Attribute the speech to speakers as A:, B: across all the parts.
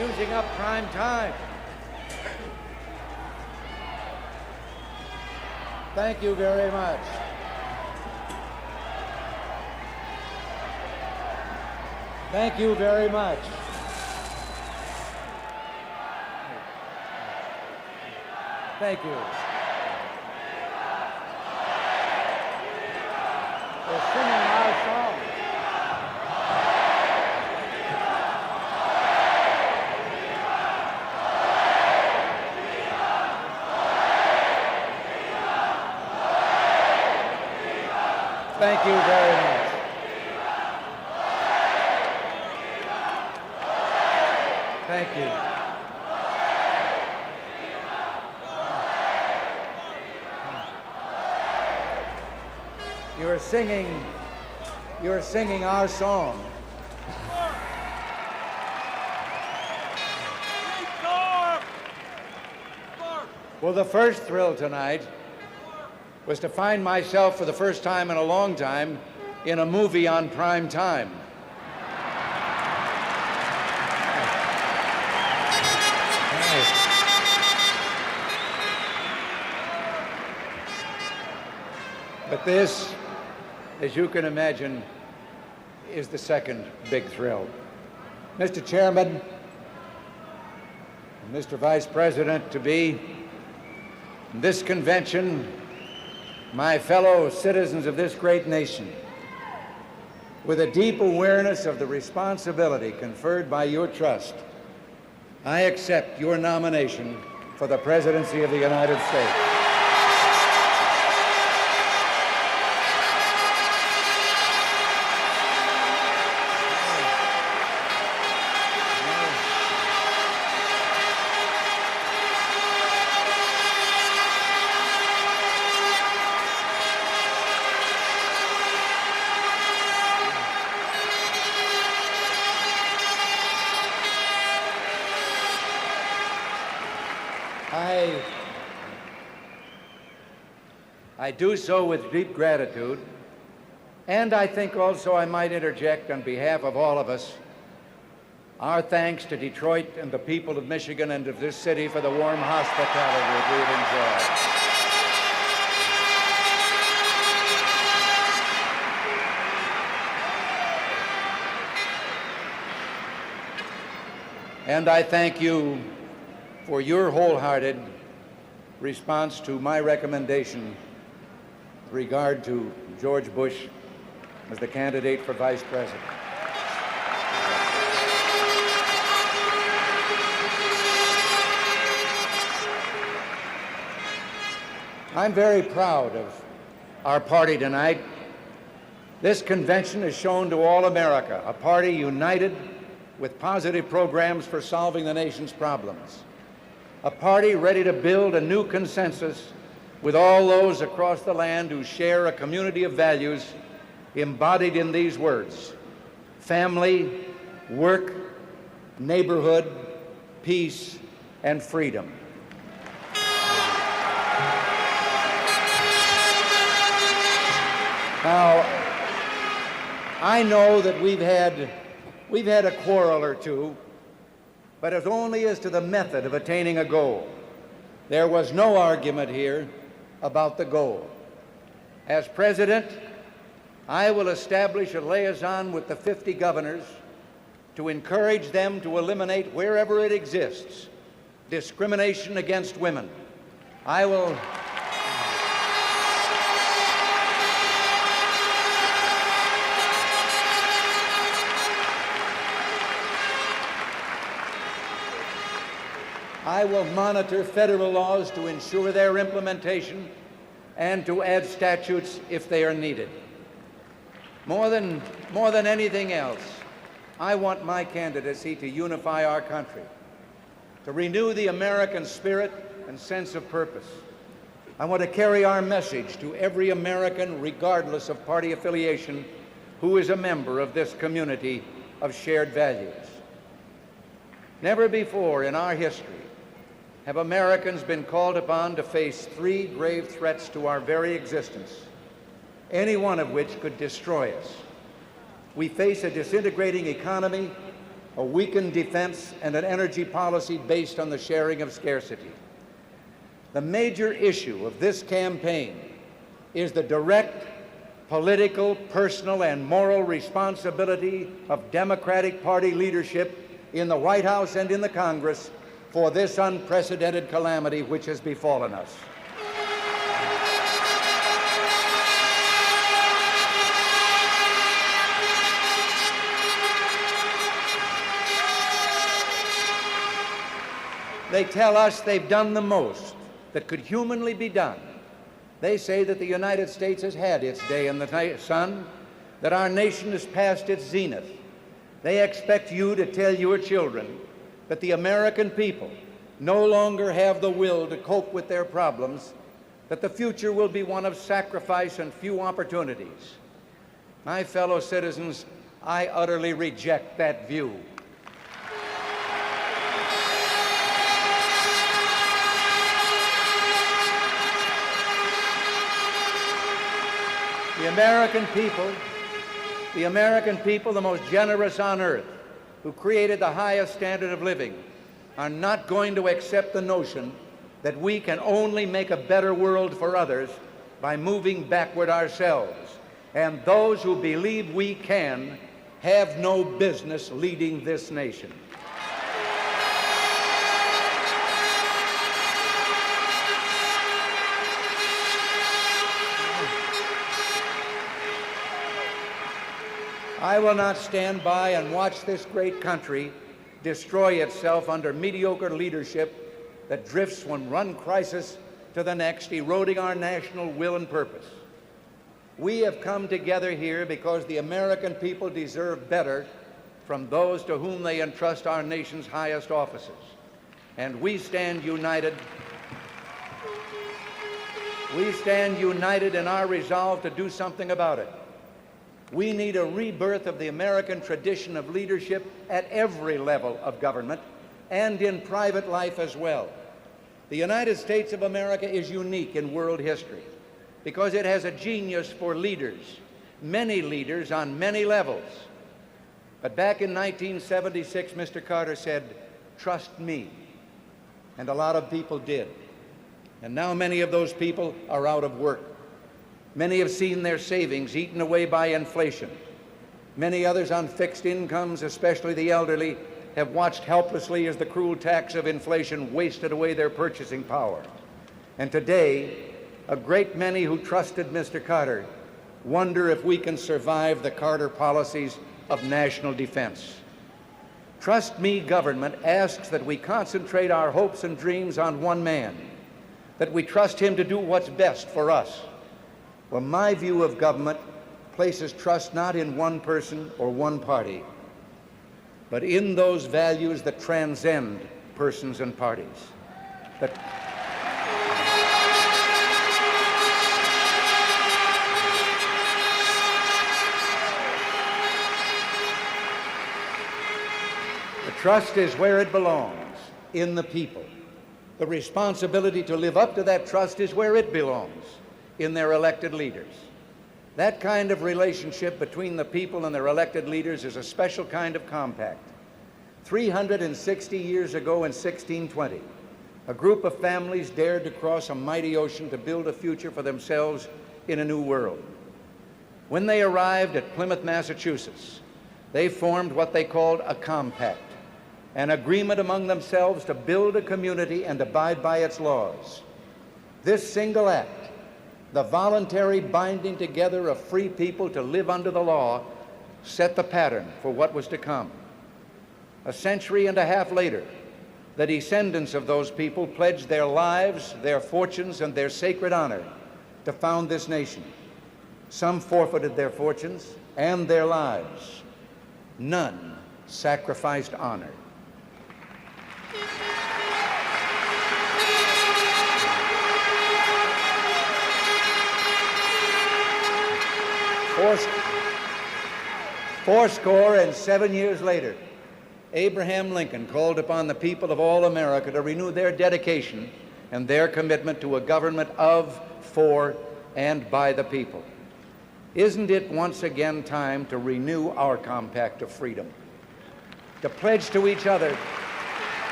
A: using up prime time. Thank you very much. Thank you very much. Thank you. They're singing our song. Thank you very much. Thank you. You're singing our song. Well, the first thrill tonight was to find myself for the first time in a long time in a movie on prime time. But this, as you can imagine, is the second big thrill. Mr. Chairman, Mr. Vice President-to-be, this convention, my fellow citizens of this great nation, with a deep awareness of the responsibility conferred by your trust, I accept your nomination for the presidency of the United States. I do so with deep gratitude, and I think also I might interject on behalf of all of us our thanks to Detroit and the people of Michigan and of this city for the warm hospitality that we've enjoyed. And I thank you for your wholehearted response to my recommendation with regard to George Bush as the candidate for vice president. I'm very proud of our party tonight. This convention has shown to all America a party united with positive programs for solving the nation's problems. A party ready to build a new consensus with all those across the land who share a community of values embodied in these words: family, work, neighborhood, peace, and freedom. Now, I know that we've had a quarrel or two, but as only as to the method of attaining a goal. There was no argument here about the goal. As president, I will establish a liaison with the 50 governors to encourage them to eliminate, wherever it exists, discrimination against women. I will monitor federal laws to ensure their implementation and to add statutes if they are needed. More than anything else, I want my candidacy to unify our country, to renew the American spirit and sense of purpose. I want to carry our message to every American, regardless of party affiliation, who is a member of this community of shared values. Never before in our history have Americans been called upon to face three grave threats to our very existence, any one of which could destroy us. We face a disintegrating economy, a weakened defense, and an energy policy based on the sharing of scarcity. The major issue of this campaign is the direct political, personal, and moral responsibility of Democratic Party leadership in the White House and in the Congress for this unprecedented calamity which has befallen us. They tell us they've done the most that could humanly be done. They say that the United States has had its day in the sun, that our nation has passed its zenith. They expect you to tell your children that the American people no longer have the will to cope with their problems, that the future will be one of sacrifice and few opportunities. My fellow citizens, I utterly reject that view. The American people, the most generous on earth, who created the highest standard of living, are not going to accept the notion that we can only make a better world for others by moving backward ourselves. And those who believe we can have no business leading this nation. I will not stand by and watch this great country destroy itself under mediocre leadership that drifts from one crisis to the next, eroding our national will and purpose. We have come together here because the American people deserve better from those to whom they entrust our nation's highest offices. And we stand united. We stand united in our resolve to do something about it. We need a rebirth of the American tradition of leadership at every level of government and in private life as well. The United States of America is unique in world history because it has a genius for leaders, many leaders on many levels. But back in 1976, Mr. Carter said, "Trust me." And a lot of people did. And now many of those people are out of work. Many have seen their savings eaten away by inflation. Many others on fixed incomes, especially the elderly, have watched helplessly as the cruel tax of inflation wasted away their purchasing power. And today, a great many who trusted Mr. Carter wonder if we can survive the Carter policies of national defense. Trust me government asks that we concentrate our hopes and dreams on one man, that we trust him to do what's best for us. Well, my view of government places trust not in one person or one party, but in those values that transcend persons and parties. The trust is where it belongs, in the people. The responsibility to live up to that trust is where it belongs, in their elected leaders. That kind of relationship between the people and their elected leaders is a special kind of compact. 360 years ago in 1620, a group of families dared to cross a mighty ocean to build a future for themselves in a new world. When they arrived at Plymouth, Massachusetts, they formed what they called a compact, an agreement among themselves to build a community and abide by its laws. This single act, the voluntary binding together of free people to live under the law, set the pattern for what was to come. A century and a half later, the descendants of those people pledged their lives, their fortunes, and their sacred honor to found this nation. Some forfeited their fortunes and their lives. None sacrificed honor. Fourscore and 7 years later, Abraham Lincoln called upon the people of all America to renew their dedication and their commitment to a government of, for, and by the people. Isn't it once again time to renew our compact of freedom? to pledge to each other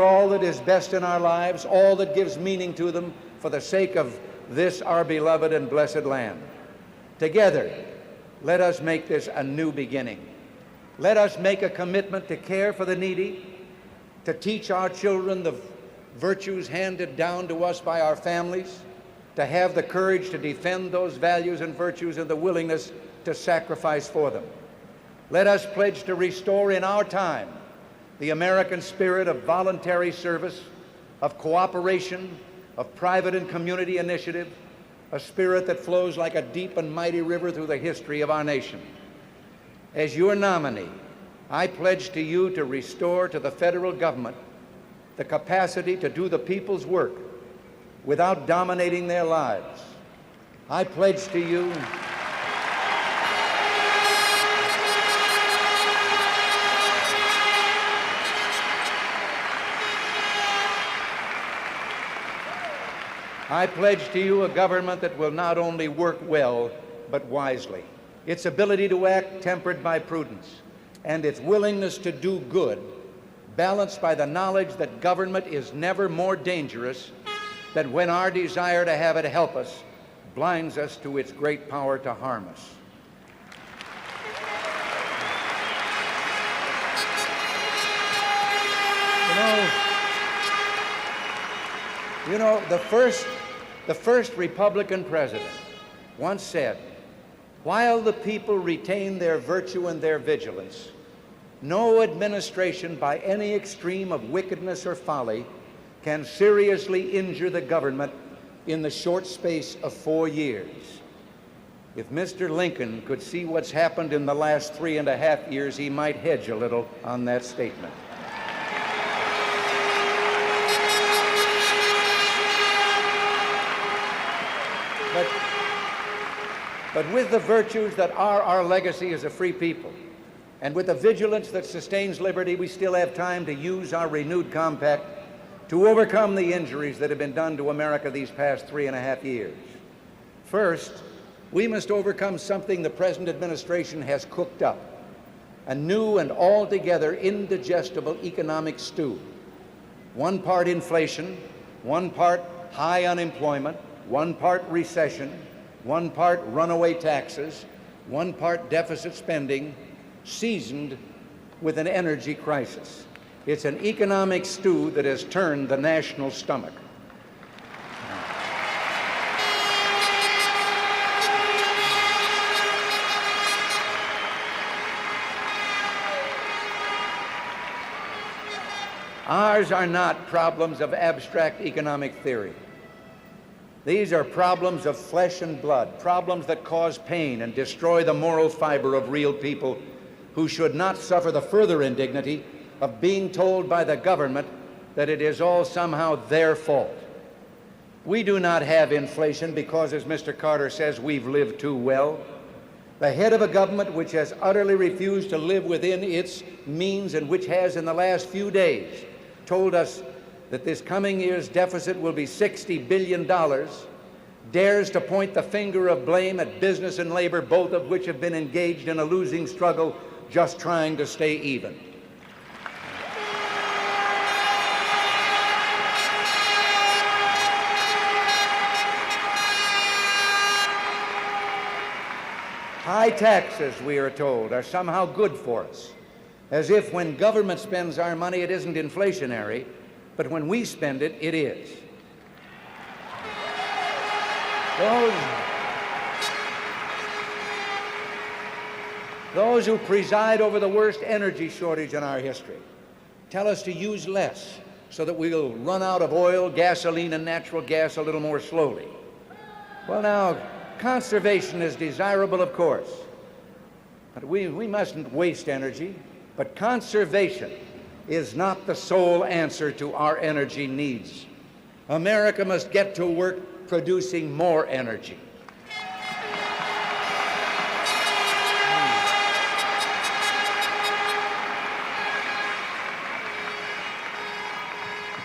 A: all that is best in our lives, all that gives meaning to them for the sake of this, our beloved and blessed land. Together, let us make this a new beginning. Let us make a commitment to care for the needy, to teach our children the virtues handed down to us by our families, to have the courage to defend those values and virtues and the willingness to sacrifice for them. Let us pledge to restore in our time the American spirit of voluntary service, of cooperation, of private and community initiative, a spirit that flows like a deep and mighty river through the history of our nation. As your nominee, I pledge to you to restore to the federal government the capacity to do the people's work without dominating their lives. I pledge to you a government that will not only work well, but wisely. Its ability to act tempered by prudence, and its willingness to do good, balanced by the knowledge that government is never more dangerous than when our desire to have it help us blinds us to its great power to harm us. You know, the first Republican president once said, "While the people retain their virtue and their vigilance, no administration by any extreme of wickedness or folly can seriously injure the government in the short space of 4 years." If Mr. Lincoln could see what's happened in the last 3.5 years, he might hedge a little on that statement. But with the virtues that are our legacy as a free people, and with the vigilance that sustains liberty, we still have time to use our renewed compact to overcome the injuries that have been done to America these past 3.5 years. First, we must overcome something the present administration has cooked up, a new and altogether indigestible economic stew. 1 part inflation, 1 part high unemployment, 1 part recession, 1 part runaway taxes, 1 part deficit spending, seasoned with an energy crisis. It's an economic stew that has turned the national stomach. Ours are not problems of abstract economic theory. These are problems of flesh and blood, problems that cause pain and destroy the moral fiber of real people who should not suffer the further indignity of being told by the government that it is all somehow their fault. We do not have inflation because, as Mr. Carter says, we've lived too well. The head of a government which has utterly refused to live within its means and which has in the last few days told us that this coming year's deficit will be $60 billion, dares to point the finger of blame at business and labor, both of which have been engaged in a losing struggle just trying to stay even. High taxes, we are told, are somehow good for us, as if when government spends our money it isn't inflationary, but when we spend it, it is. Those who preside over the worst energy shortage in our history tell us to use less so that we'll run out of oil, gasoline, and natural gas a little more slowly. Well, now, conservation is desirable, of course, but we mustn't waste energy. But conservation is not the sole answer to our energy needs. America must get to work producing more energy.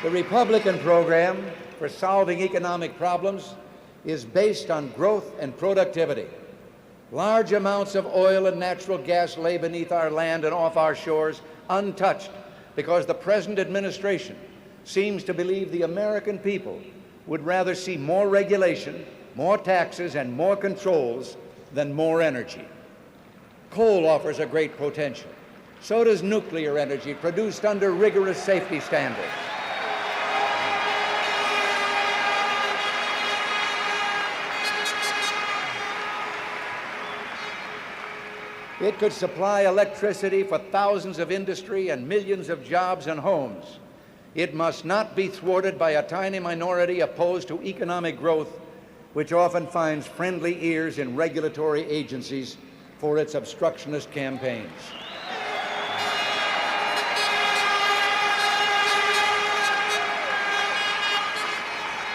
A: The Republican program for solving economic problems is based on growth and productivity. Large amounts of oil and natural gas lay beneath our land and off our shores untouched because the present administration seems to believe the American people would rather see more regulation, more taxes, and more controls than more energy. Coal offers a great potential. So does nuclear energy, produced under rigorous safety standards. It could supply electricity for thousands of industry and millions of jobs and homes. It must not be thwarted by a tiny minority opposed to economic growth, which often finds friendly ears in regulatory agencies for its obstructionist campaigns.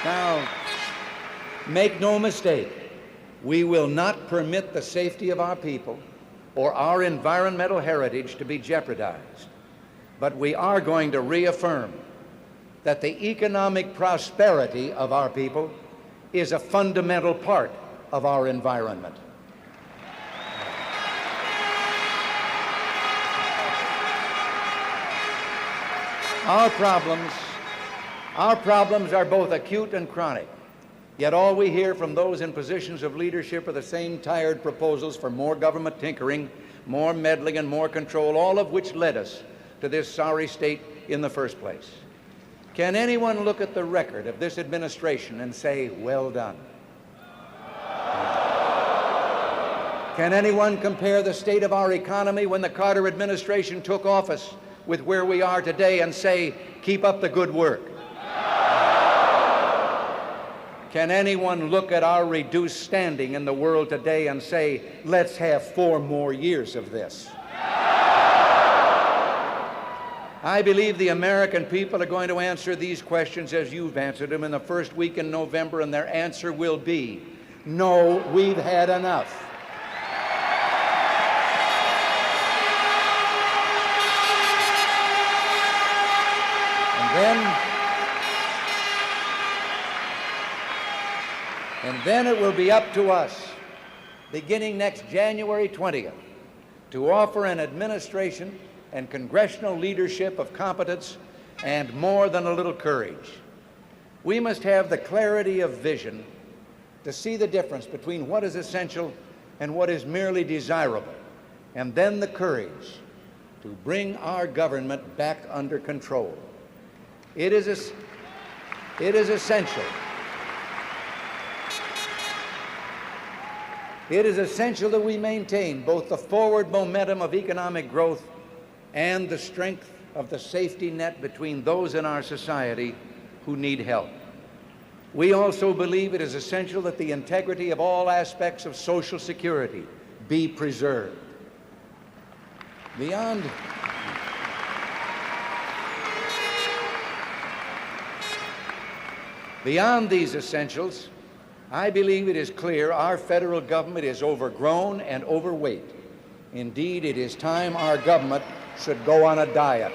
A: Now, make no mistake, we will not permit the safety of our people or our environmental heritage to be jeopardized. But we are going to reaffirm that the economic prosperity of our people is a fundamental part of our environment. Our problems are both acute and chronic. Yet all we hear from those in positions of leadership are the same tired proposals for more government tinkering, more meddling, and more control, all of which led us to this sorry state in the first place. Can anyone look at the record of this administration and say, well done? Can anyone compare the state of our economy when the Carter administration took office with where we are today and say, keep up the good work? Can anyone look at our reduced standing in the world today and say, let's have 4 more years of this? I believe the American people are going to answer these questions as you've answered them in the first week in November, and their answer will be, no, we've had enough. And then it will be up to us, beginning next January 20th, to offer an administration and congressional leadership of competence and more than a little courage. We must have the clarity of vision to see the difference between what is essential and what is merely desirable, and then the courage to bring our government back under control. It is essential. It is essential that we maintain both the forward momentum of economic growth and the strength of the safety net between those in our society who need help. We also believe it is essential that the integrity of all aspects of Social Security be preserved. Beyond these essentials, I believe it is clear our federal government is overgrown and overweight. Indeed, it is time our government should go on a diet.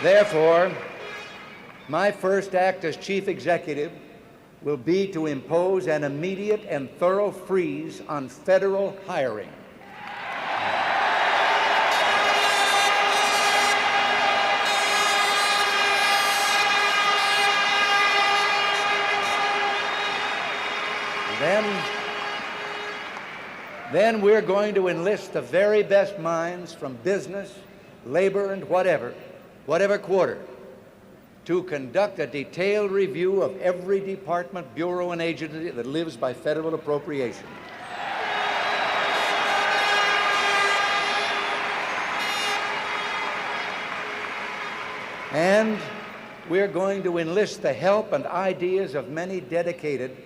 A: Therefore, my first act as chief executive will be to impose an immediate and thorough freeze on federal hiring. Then we're going to enlist the very best minds from business, labor, and whatever quarter, to conduct a detailed review of every department, bureau, and agency that lives by federal appropriation. And we're going to enlist the help and ideas of many dedicated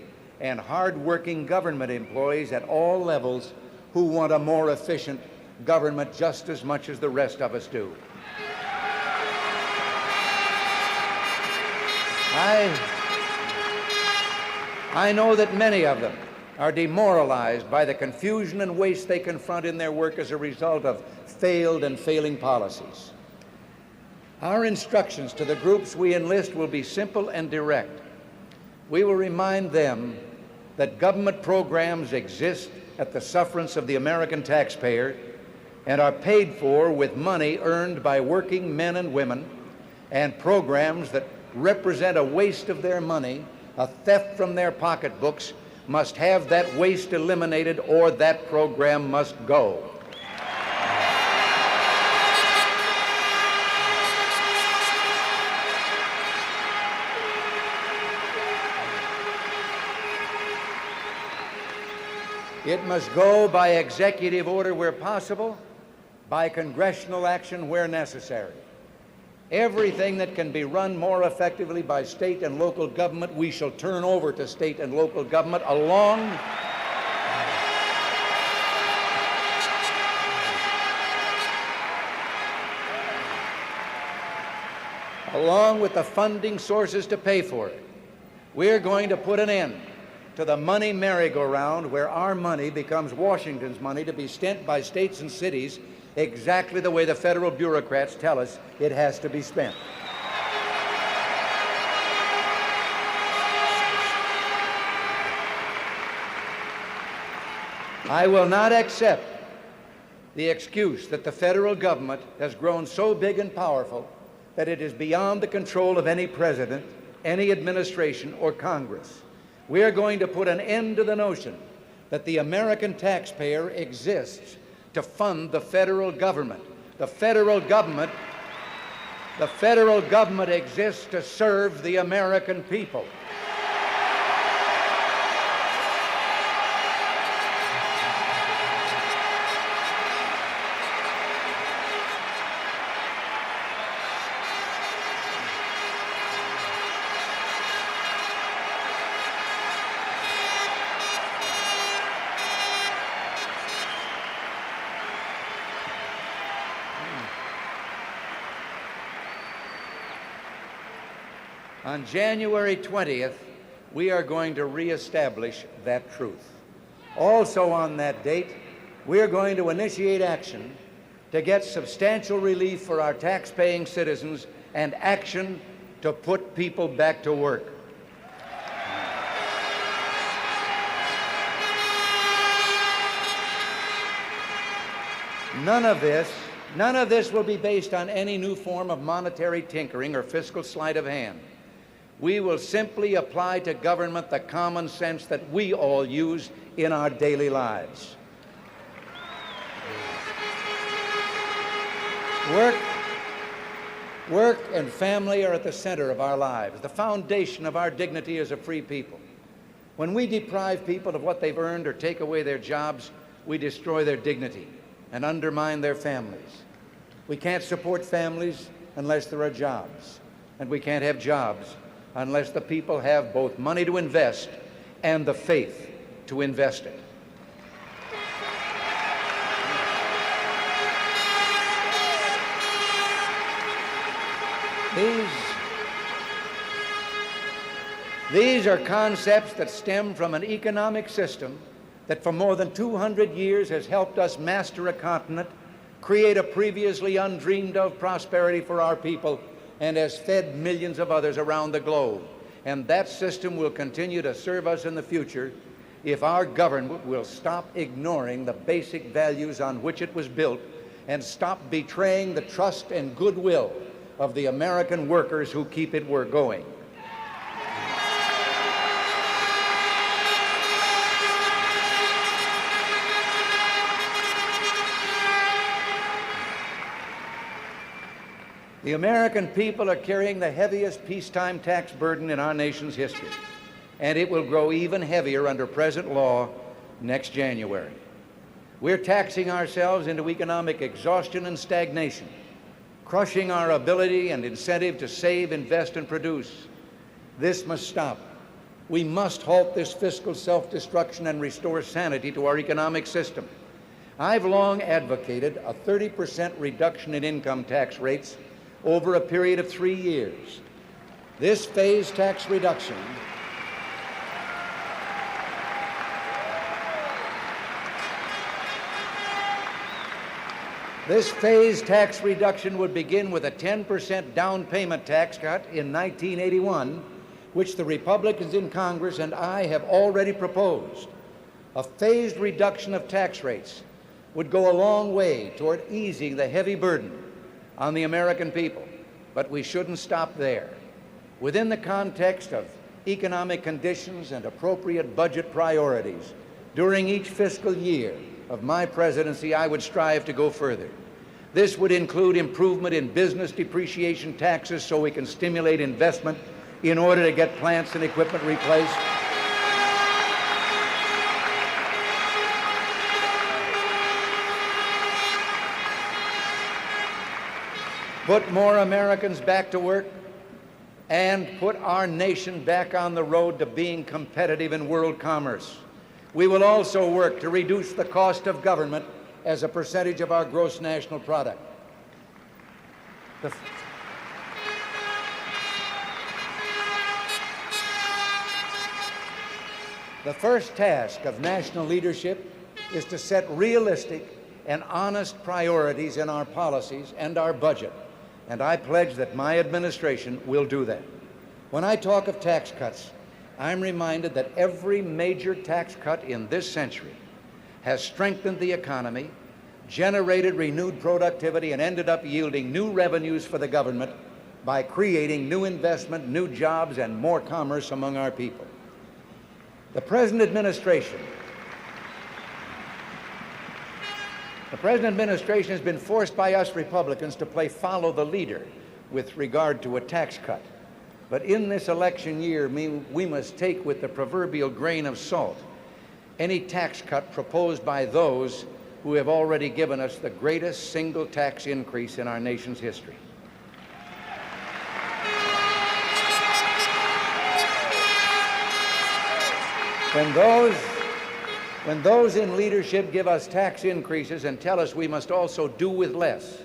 A: and hard-working government employees at all levels who want a more efficient government just as much as the rest of us do. I know that many of them are demoralized by the confusion and waste they confront in their work as a result of failed and failing policies. Our instructions to the groups we enlist will be simple and direct. We will remind them that government programs exist at the sufferance of the American taxpayer and are paid for with money earned by working men and women, and programs that represent a waste of their money, a theft from their pocketbooks, must have that waste eliminated or that program must go. It must go by executive order where possible, by congressional action where necessary. Everything that can be run more effectively by state and local government, we shall turn over to state and local government along with the funding sources to pay for it. We're going to put an end to the money merry-go-round where our money becomes Washington's money to be spent by states and cities exactly the way the federal bureaucrats tell us it has to be spent. I will not accept the excuse that the federal government has grown so big and powerful that it is beyond the control of any president, any administration, or Congress. We are going to put an end to the notion that the American taxpayer exists to fund the federal government. The federal government exists to serve the American people. On January 20th, we are going to reestablish that truth. Also on that date, we are going to initiate action to get substantial relief for our tax-paying citizens and action to put people back to work. None of this will be based on any new form of monetary tinkering or fiscal sleight of hand. We will simply apply to government the common sense that we all use in our daily lives. Work and family are at the center of our lives, the foundation of our dignity as a free people. When we deprive people of what they've earned or take away their jobs, we destroy their dignity and undermine their families. We can't support families unless there are jobs, and we can't have jobs unless the people have both money to invest and the faith to invest it. These are concepts that stem from an economic system that for more than 200 years has helped us master a continent, create a previously undreamed of prosperity for our people, and has fed millions of others around the globe. And that system will continue to serve us in the future if our government will stop ignoring the basic values on which it was built and stop betraying the trust and goodwill of the American workers who keep it going. The American people are carrying the heaviest peacetime tax burden in our nation's history, and it will grow even heavier under present law next January. We're taxing ourselves into economic exhaustion and stagnation, crushing our ability and incentive to save, invest, and produce. This must stop. We must halt this fiscal self-destruction and restore sanity to our economic system. I've long advocated a 30% reduction in income tax rates over a period of 3 years. This phased tax reduction This phased tax reduction would begin with a 10% down payment tax cut in 1981, which the Republicans in Congress and I have already proposed. A phased reduction of tax rates would go a long way toward easing the heavy burden on the American people, but we shouldn't stop there. Within the context of economic conditions and appropriate budget priorities, during each fiscal year of my presidency, I would strive to go further. This would include improvement in business depreciation taxes so we can stimulate investment in order to get plants and equipment replaced. Put more Americans back to work and put our nation back on the road to being competitive in world commerce. We will also work to reduce the cost of government as a percentage of our gross national product. The first task of national leadership is to set realistic and honest priorities in our policies and our budget, and I pledge that my administration will do that. When I talk of tax cuts, I'm reminded that every major tax cut in this century has strengthened the economy, generated renewed productivity, and ended up yielding new revenues for the government by creating new investment, new jobs, and more commerce among our people. The present administration has been forced by us Republicans to play follow the leader with regard to a tax cut. But in this election year, we must take with the proverbial grain of salt any tax cut proposed by those who have already given us the greatest single tax increase in our nation's history. When those in leadership give us tax increases and tell us we must also do with less,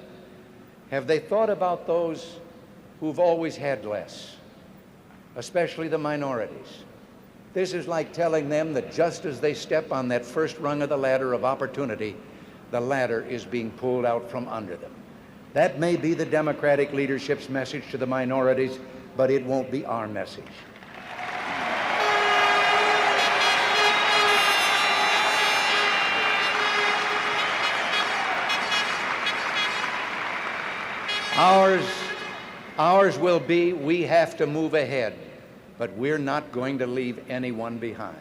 A: have they thought about those who've always had less, especially the minorities? This is like telling them that just as they step on that first rung of the ladder of opportunity, the ladder is being pulled out from under them. That may be the Democratic leadership's message to the minorities, but it won't be our message. Ours will be, we have to move ahead, but we're not going to leave anyone behind.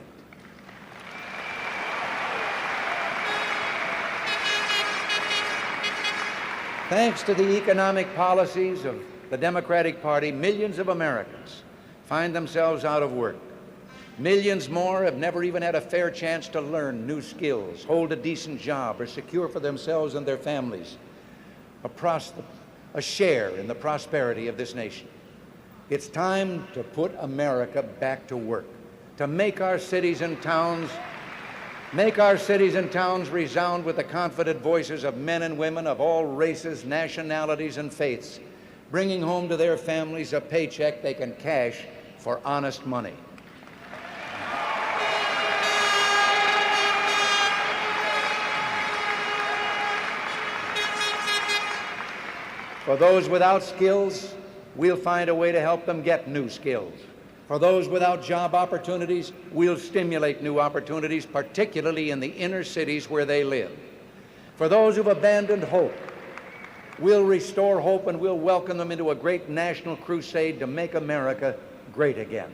A: Thanks to the economic policies of the Democratic Party, millions of Americans find themselves out of work. Millions more have never even had a fair chance to learn new skills, hold a decent job, or secure for themselves and their families a share in the prosperity of this nation. It's time to put America back to work, to make our cities and towns resound with the confident voices of men and women of all races, nationalities, and faiths, bringing home to their families a paycheck they can cash for honest money. For those without skills, we'll find a way to help them get new skills. For those without job opportunities, we'll stimulate new opportunities, particularly in the inner cities where they live. For those who've abandoned hope, we'll restore hope and we'll welcome them into a great national crusade to make America great again.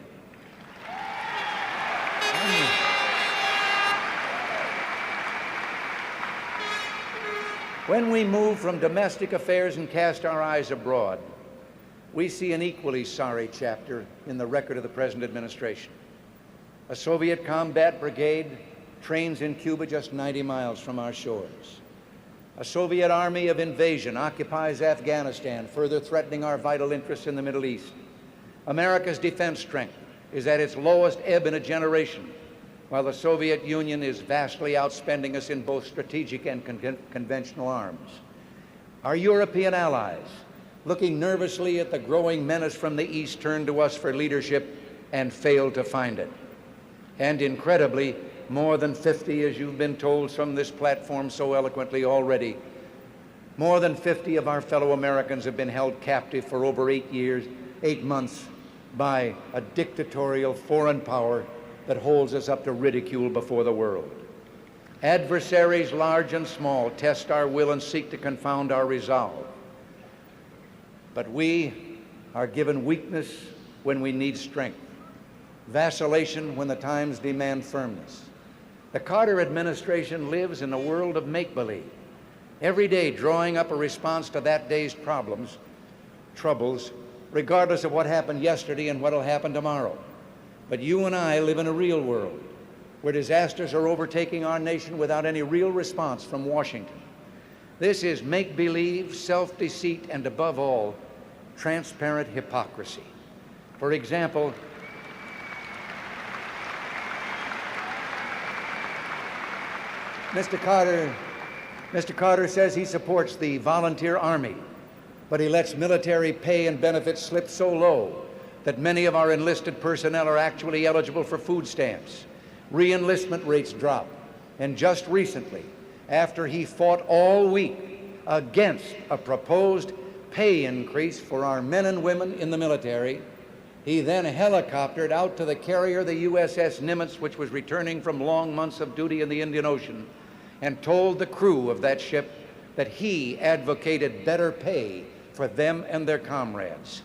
A: When we move from domestic affairs and cast our eyes abroad, we see an equally sorry chapter in the record of the present administration. A Soviet combat brigade trains in Cuba just 90 miles from our shores. A Soviet army of invasion occupies Afghanistan, further threatening our vital interests in the Middle East. America's defense strength is at its lowest ebb in a generation, while the Soviet Union is vastly outspending us in both strategic and conventional arms. Our European allies, looking nervously at the growing menace from the East, turn to us for leadership and fail to find it. And incredibly, more than 50, as you've been told from this platform so eloquently already, More than 50 of our fellow Americans have been held captive for over 8 months by a dictatorial foreign power that holds us up to ridicule before the world. Adversaries large and small test our will and seek to confound our resolve. But we are given weakness when we need strength, vacillation when the times demand firmness. The Carter administration lives in a world of make-believe, every day drawing up a response to that day's troubles, regardless of what happened yesterday and what will happen tomorrow. But you and I live in a real world where disasters are overtaking our nation without any real response from Washington. This is make-believe, self-deceit, and above all, transparent hypocrisy. For example, Mr. Carter says he supports the volunteer army, but he lets military pay and benefits slip so low that many of our enlisted personnel are actually eligible for food stamps. Re-enlistment rates drop. And just recently, after he fought all week against a proposed pay increase for our men and women in the military, he then helicoptered out to the carrier, the USS Nimitz, which was returning from long months of duty in the Indian Ocean, and told the crew of that ship that he advocated better pay for them and their comrades.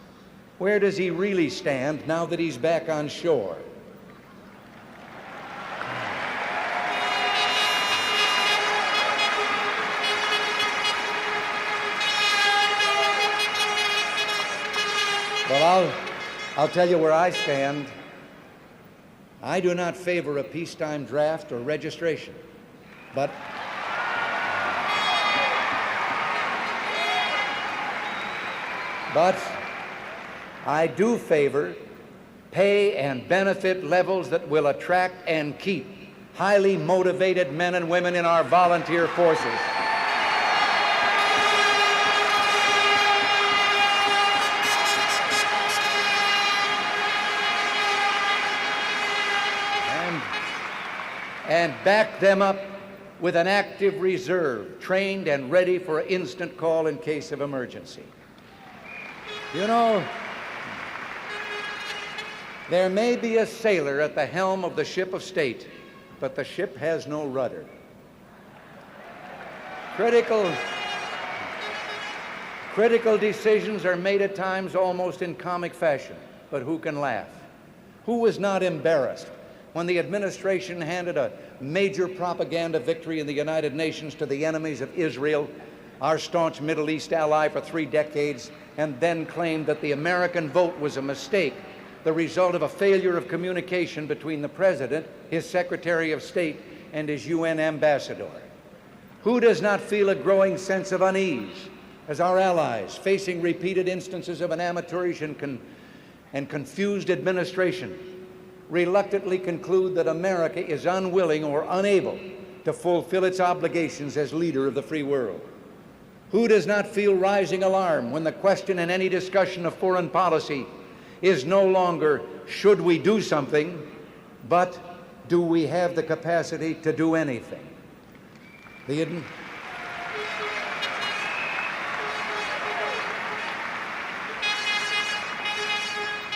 A: Where does he really stand now that he's back on shore? Well, I'll tell you where I stand. I do not favor a peacetime draft or registration, but I do favor pay and benefit levels that will attract and keep highly motivated men and women in our volunteer forces. And back them up with an active reserve, trained and ready for instant call in case of emergency. You know, there may be a sailor at the helm of the ship of state, but the ship has no rudder. Critical decisions are made at times almost in comic fashion, but who can laugh? Who was not embarrassed when the administration handed a major propaganda victory in the United Nations to the enemies of Israel, our staunch Middle East ally for 3 decades, and then claimed that the American vote was a mistake, the result of a failure of communication between the President, his Secretary of State, and his UN ambassador? Who does not feel a growing sense of unease as our allies, facing repeated instances of an amateurish and confused administration, reluctantly conclude that America is unwilling or unable to fulfill its obligations as leader of the free world? Who does not feel rising alarm when the question in any discussion of foreign policy is no longer should we do something, but do we have the capacity to do anything?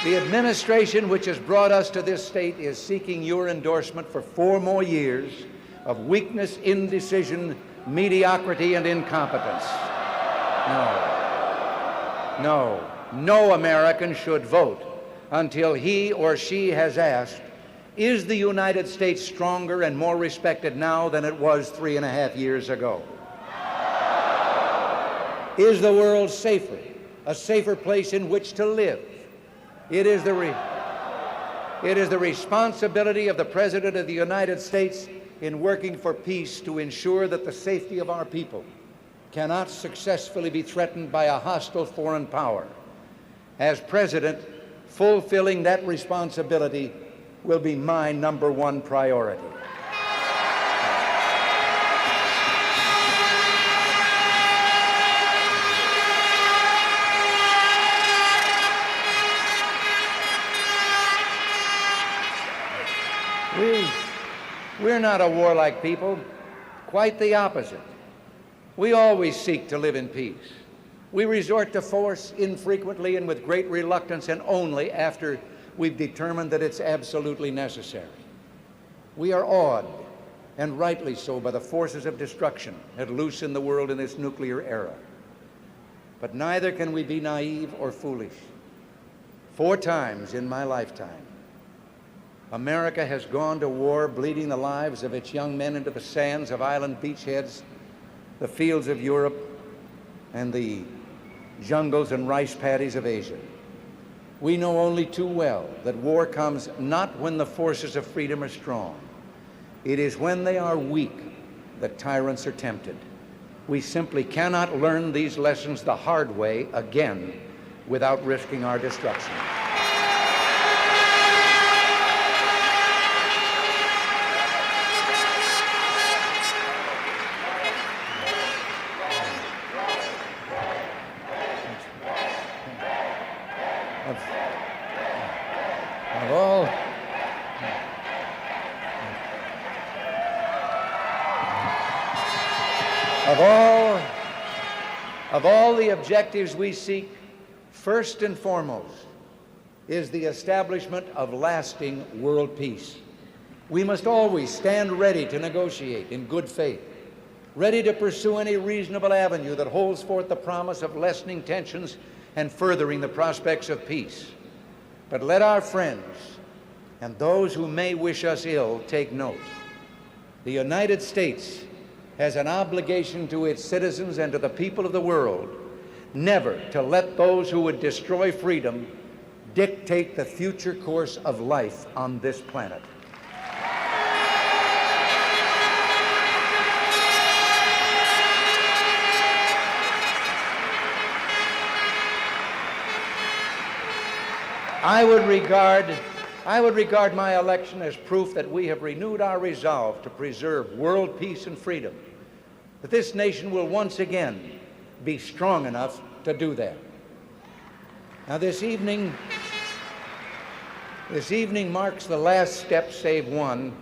A: The administration which has brought us to this state is seeking your endorsement for 4 more years of weakness, indecision, mediocrity, and incompetence. No American should vote until he or she has asked, is the United States stronger and more respected now than it was 3.5 years ago? Is the world safer, a safer place in which to live? It is the responsibility of the President of the United States in working for peace to ensure that the safety of our people cannot successfully be threatened by a hostile foreign power. As President, fulfilling that responsibility will be my #1 priority. We're not a warlike people, quite the opposite. We always seek to live in peace. We resort to force infrequently and with great reluctance, and only after we've determined that it's absolutely necessary. We are awed, and rightly so, by the forces of destruction at loose in the world in this nuclear era. But neither can we be naive or foolish. 4 times in my lifetime, America has gone to war, bleeding the lives of its young men into the sands of island beachheads, the fields of Europe, and the jungles and rice paddies of Asia. We know only too well that war comes not when the forces of freedom are strong. It is when they are weak that tyrants are tempted. We simply cannot learn these lessons the hard way again without risking our destruction. Of all the objectives we seek, first and foremost is the establishment of lasting world peace. We must always stand ready to negotiate in good faith, ready to pursue any reasonable avenue that holds forth the promise of lessening tensions and furthering the prospects of peace. But let our friends and those who may wish us ill take note. The United States has an obligation to its citizens and to the people of the world never to let those who would destroy freedom dictate the future course of life on this planet. I would regard my election as proof that we have renewed our resolve to preserve world peace and freedom, that this nation will once again be strong enough to do that. Now, this evening marks the last step, save one,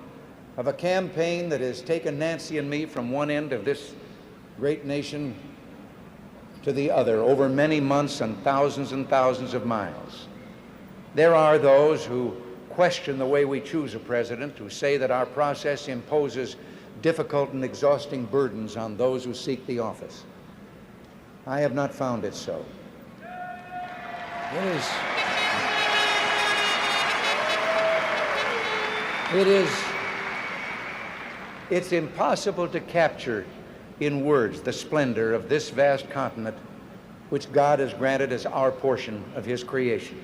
A: of a campaign that has taken Nancy and me from one end of this great nation to the other over many months and thousands of miles. There are those who question the way we choose a president, who say that our process imposes difficult and exhausting burdens on those who seek the office. I have not found it so. It's impossible to capture in words the splendor of this vast continent which God has granted as our portion of His creation.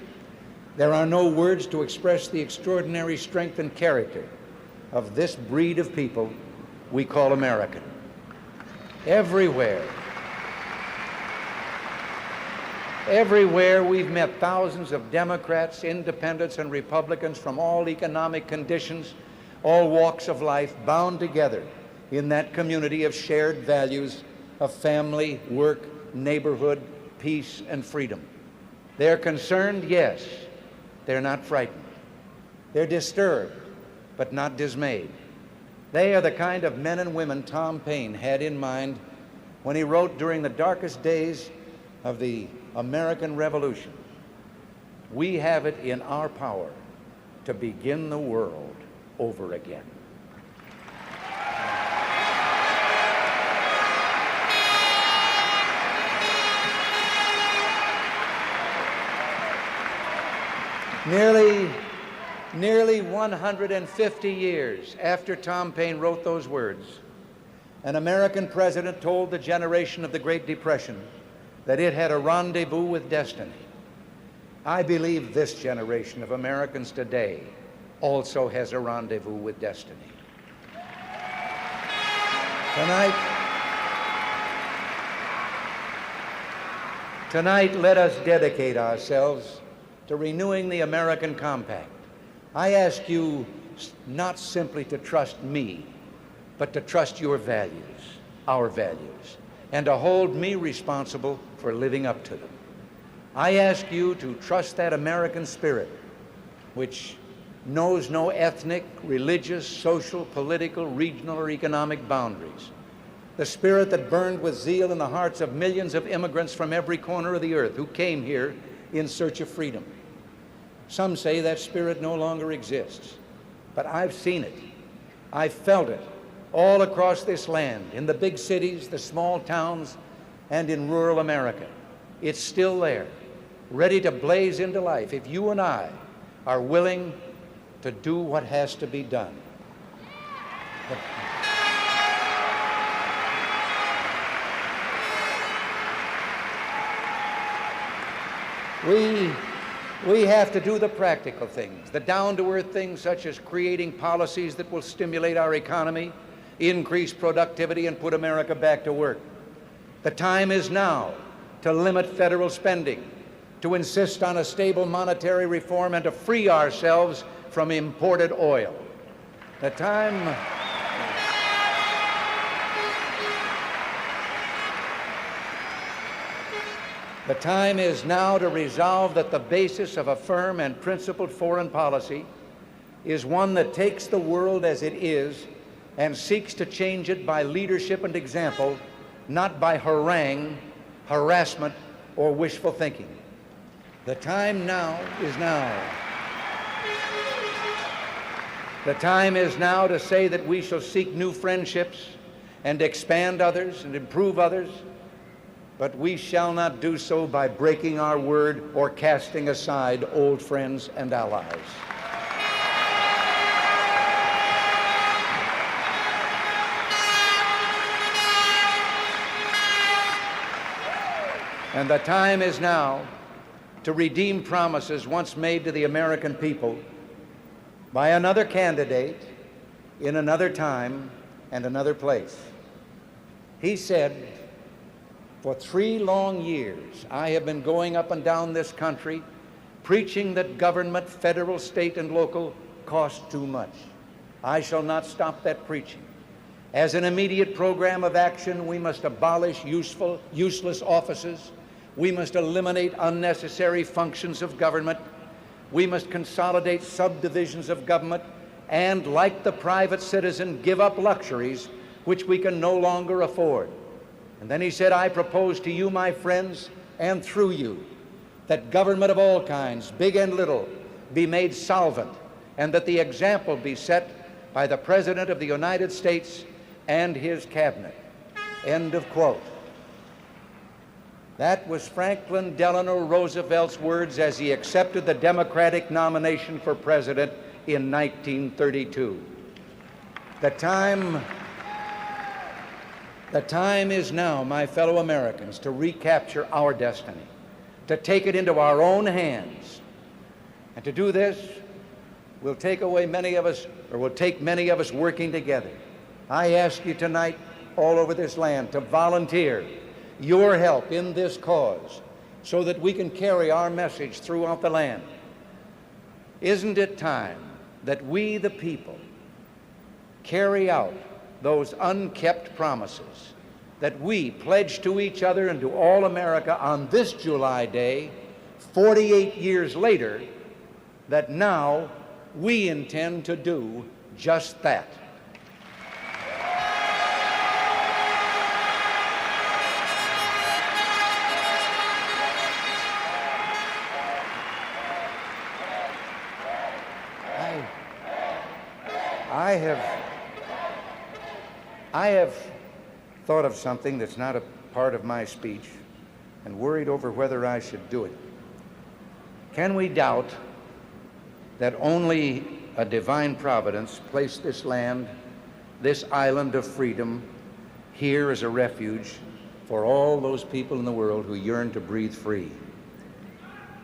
A: There are no words to express the extraordinary strength and character of this breed of people we call American. Everywhere we've met thousands of Democrats, independents, and Republicans from all economic conditions, all walks of life, bound together in that community of shared values of family, work, neighborhood, peace, and freedom. They're concerned, yes. They're not frightened. They're disturbed, but not dismayed. They are the kind of men and women Tom Paine had in mind when he wrote during the darkest days of the American Revolution, "We have it in our power to begin the world over again." Nearly 150 years after Tom Paine wrote those words, an American president told the generation of the Great Depression that it had a rendezvous with destiny. I believe this generation of Americans today also has a rendezvous with destiny. Tonight, let us dedicate ourselves to renewing the American Compact. I ask you not simply to trust me, but to trust your values, our values, and to hold me responsible for living up to them. I ask you to trust that American spirit, which knows no ethnic, religious, social, political, regional, or economic boundaries, the spirit that burned with zeal in the hearts of millions of immigrants from every corner of the earth who came here in search of freedom. Some say that spirit no longer exists, but I've seen it. I've felt it all across this land, in the big cities, the small towns, and in rural America. It's still there, ready to blaze into life if you and I are willing to do what has to be done. We have to do the practical things, the down-to-earth things such as creating policies that will stimulate our economy, increase productivity, and put America back to work. The time is now to limit federal spending, to insist on a stable monetary reform, and to free ourselves from imported oil. The time is now to resolve that the basis of a firm and principled foreign policy is one that takes the world as it is and seeks to change it by leadership and example, not by harangue, harassment, or wishful thinking. The time now is now. The time is now to say that we shall seek new friendships and expand others and improve others, but we shall not do so by breaking our word or casting aside old friends and allies. And the time is now to redeem promises once made to the American people by another candidate in another time and another place. He said, "For 3 long years, I have been going up and down this country preaching that government, federal, state, and local, costs too much. I shall not stop that preaching. As an immediate program of action, we must abolish useless offices. We must eliminate unnecessary functions of government. We must consolidate subdivisions of government and, like the private citizen, give up luxuries which we can no longer afford." And then he said, "I propose to you, my friends, and through you, that government of all kinds, big and little, be made solvent, and that the example be set by the President of the United States and his cabinet." End of quote. That was Franklin Delano Roosevelt's words as he accepted the Democratic nomination for president in 1932. The time is now, my fellow Americans, to recapture our destiny, to take it into our own hands. And to do this, will take many of us working together. I ask you tonight, all over this land, to volunteer your help in this cause so that we can carry our message throughout the land. Isn't it time that we, the people, carry out those unkept promises that we pledged to each other and to all America on this July day, 48 years later, that now we intend to do just that? I have thought of something that's not a part of my speech and worried over whether I should do it. Can we doubt that only a divine providence placed this land, this island of freedom, here as a refuge for all those people in the world who yearn to breathe free?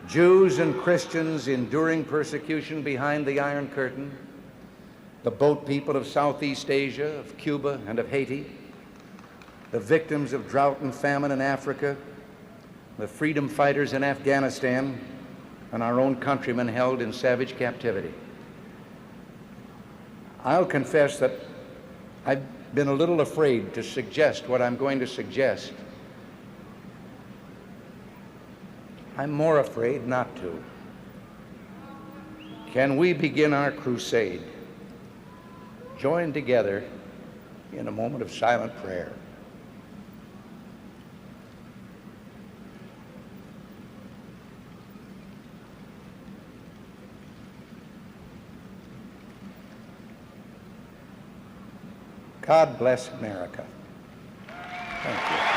A: Jews and Christians enduring persecution behind the Iron Curtain, the boat people of Southeast Asia, of Cuba, and of Haiti, the victims of drought and famine in Africa, the freedom fighters in Afghanistan, and our own countrymen held in savage captivity. I'll confess that I've been a little afraid to suggest what I'm going to suggest. I'm more afraid not to. Can we begin our crusade, join together in a moment of silent prayer? God bless America. Thank you.